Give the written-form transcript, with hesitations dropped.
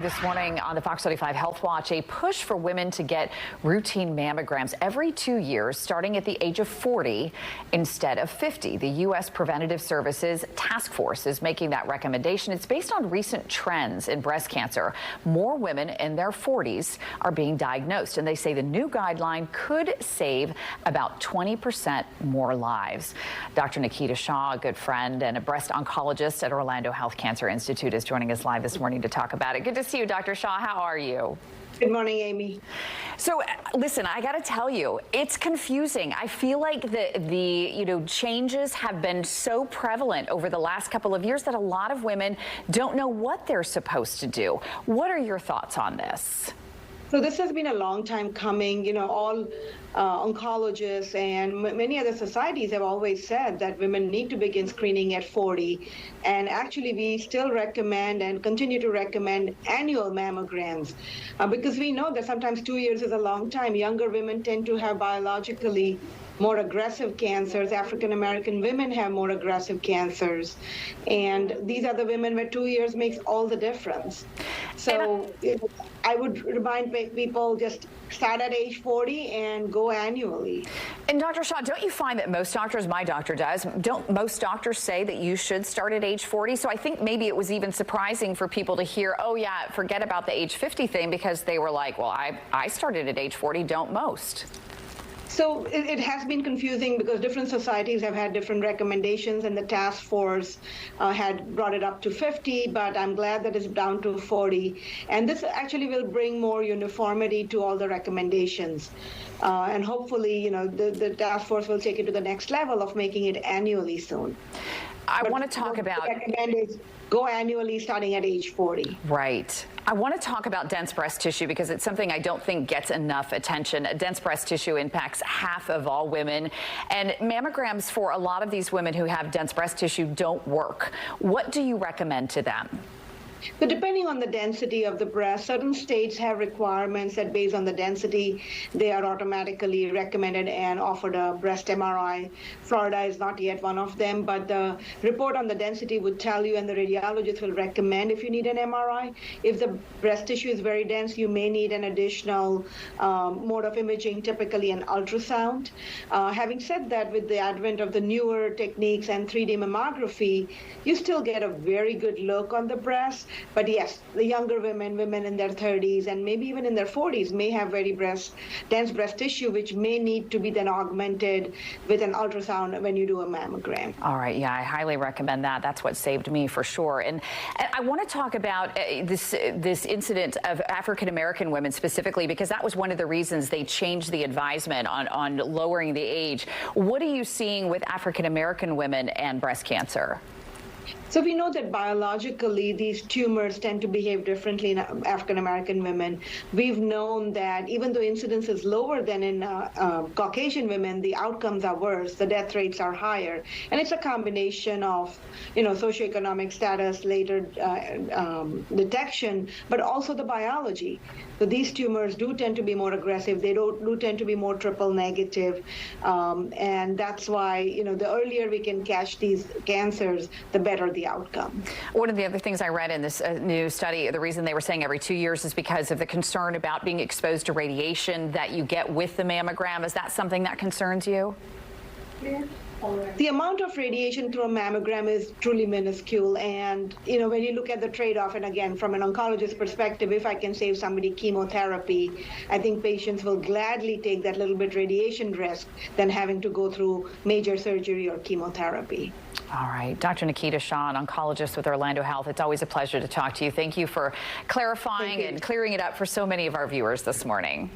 This morning on the Fox 35 Health Watch, a push for women to get routine mammograms every 2 years, starting at the age of 40 instead of 50. The U.S. Preventive Services Task Force is making that recommendation. It's based on recent trends in breast cancer. More women in their 40s are being diagnosed, and they say the new guideline could save about 20% more lives. Dr. Nikita Shah, a good friend and a breast oncologist at Orlando Health Cancer Institute, is joining us live this morning to talk about it. Good to see you, Dr. Shah. How are you? Good morning, Amy. So, listen, I got to tell you, it's confusing. I feel like the changes have been so prevalent over the last couple of years that a lot of women don't know what they're supposed to do. What are your thoughts on this? So this has been a long time coming. All oncologists and many other societies have always said that women need to begin screening at 40. And actually, we still recommend and continue to recommend annual mammograms because we know that sometimes 2 years is a long time. Younger women tend to have biologically more aggressive cancers. African American women have more aggressive cancers. And these are the women where 2 years makes all the difference. So I would remind people, just start at age 40 and go annually. And Dr. Shah, don't you find that most doctors, my doctor does, don't most doctors say that you should start at age 40? So I think maybe it was even surprising for people to hear, oh yeah, forget about the age 50 thing, because they were like, well, I started at age 40, don't most? So it has been confusing because different societies have had different recommendations, and the task force had brought it up to 50, but I'm glad that it's down to 40. And this actually will bring more uniformity to all the recommendations. And hopefully, the task force will take it to the next level of making it annually soon. I want to talk about... What I recommend is go annually starting at age 40. Right. I want to talk about dense breast tissue because it's something I don't think gets enough attention. Dense breast tissue impacts half of all women, and mammograms for a lot of these women who have dense breast tissue don't work. What do you recommend to them? So depending on the density of the breast, certain states have requirements that based on the density, they are automatically recommended and offered a breast MRI. Florida is not yet one of them, but the report on the density would tell you, and the radiologist will recommend if you need an MRI. If the breast tissue is very dense, you may need an additional mode of imaging, typically an ultrasound. Having said that, with the advent of the newer techniques and 3D mammography, you still get a very good look on the breast. But yes, the younger women in their 30s and maybe even in their 40s may have very dense breast tissue, which may need to be then augmented with an ultrasound when you do a mammogram. All right, yeah, I highly recommend that. That's what saved me for sure. And I want to talk about this incident of African American women specifically, because that was one of the reasons they changed the advisement on lowering the age. What are you seeing with African American women and breast cancer? So we know that biologically these tumors tend to behave differently in African-American women. We've known that even though incidence is lower than in Caucasian women, the outcomes are worse, the death rates are higher. And it's a combination of, socioeconomic status, later detection, but also the biology. So these tumors do tend to be more aggressive. They do tend to be more triple negative. And that's why, the earlier we can catch these cancers, the better the outcome. One of the other things I read in this new study, the reason they were saying every 2 years is because of the concern about being exposed to radiation that you get with the mammogram. Is that something that concerns you? Yeah. The amount of radiation through a mammogram is truly minuscule. And, when you look at the trade-off, and again, from an oncologist perspective, if I can save somebody chemotherapy, I think patients will gladly take that little bit radiation risk than having to go through major surgery or chemotherapy. All right. Dr. Nikita Shah, an oncologist with Orlando Health, it's always a pleasure to talk to you. Thank you for clarifying and clearing it up for so many of our viewers this morning.